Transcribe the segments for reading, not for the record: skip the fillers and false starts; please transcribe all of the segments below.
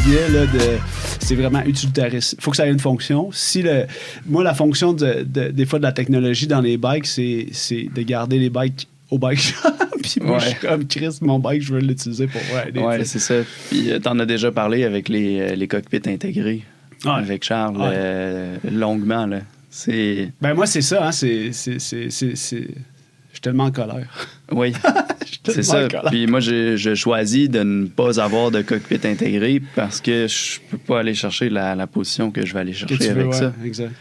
biais là, c'est vraiment utilitariste. Il faut que ça ait une fonction. Moi, la fonction des fois de la technologie dans les bikes, c'est de garder les bikes au bike shop. Puis moi, je suis comme Chris, mon bike, je veux l'utiliser pour aider. Ouais, c'est ça. Puis t'en as déjà parlé avec les cockpits intégrés avec Charles longuement. Là. Ben moi, c'est ça. Hein, je suis tellement en colère. Oui, c'est ça. Puis moi, j'ai choisi de ne pas avoir de cockpit intégré parce que je peux pas aller chercher la position que je vais aller chercher avec ça. Exact.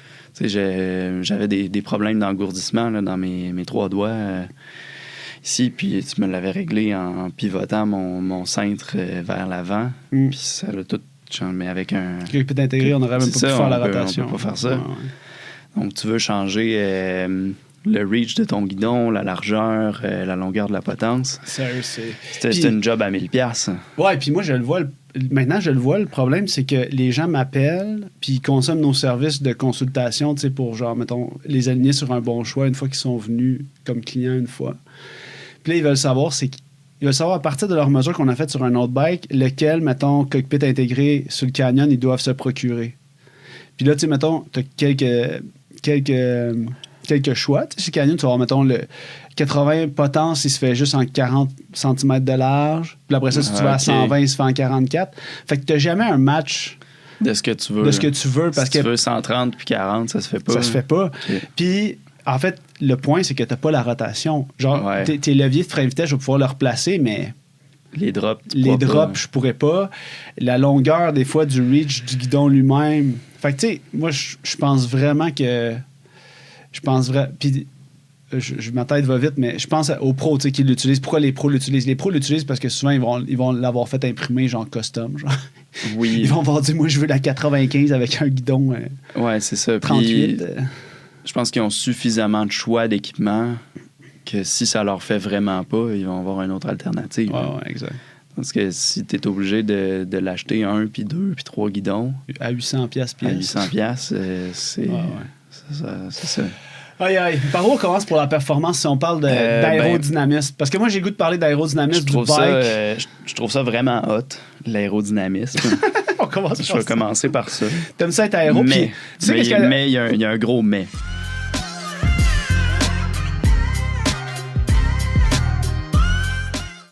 J'avais des problèmes d'engourdissement là, dans mes 3 doigts ici, puis tu me l'avais réglé en pivotant mon cintre vers l'avant, puis ça l'a tout changé, mais avec un... Cockpit intégré, on n'aurait même pas pu faire la rotation. On peut pas faire ça. Donc, tu veux changer le reach de ton guidon, la largeur, la longueur de la potence. Sérieux, c'était une job à 1000$. Ouais, puis moi, je le vois. Maintenant, je le vois. Le problème, c'est que les gens m'appellent, puis ils consomment nos services de consultation, tu sais, pour, genre, mettons, les aligner sur un bon choix une fois qu'ils sont venus comme clients une fois. Puis là, ils veulent savoir, à partir de leur mesure qu'on a faite sur un autre bike, lequel, mettons, cockpit intégré sur le Canyon, ils doivent se procurer. Puis là, tu sais, mettons, tu as quelques choix. Tu sais, chez Canyon, tu vas avoir, mettons, le 80 potence, il se fait juste en 40 cm de large. Puis après ça, si tu vas à 120, il se fait en 44. Fait que tu n'as jamais un match de ce que tu veux. Parce si tu veux 130 puis 40, ça se fait pas. Ça se fait pas. Okay. Puis, en fait, le point, c'est que tu n'as pas la rotation. Genre, tes leviers de frein de vitesse, je vais pouvoir les replacer, mais... Les drops, je pourrais pas. La longueur, des fois, du reach du guidon lui-même. Fait que, tu sais, moi, je pense vraiment que... Puis, ma tête va vite, mais je pense aux pros, tu sais, qui l'utilisent. Pourquoi les pros l'utilisent? Les pros l'utilisent parce que souvent, ils vont l'avoir fait imprimer, genre custom. Genre. Oui. Ils vont avoir dit, moi, je veux la 95 avec un guidon ouais, c'est ça. 38. Puis, je pense qu'ils ont suffisamment de choix d'équipement que si ça leur fait vraiment pas, ils vont avoir une autre alternative. Ouais, exact. Parce que si tu es obligé de l'acheter 1, puis 2, puis 3 guidons... À 800$ pièce. À 800$, c'est ça. Aïe. Par où on commence pour la performance si on parle d'aérodynamisme? Parce que moi, j'ai le goût de parler d'aérodynamisme du bike. Je trouve ça vraiment hot, l'aérodynamisme. Je vais commencer par ça. T'aimes ça être aéro? Mais il y a un gros mais.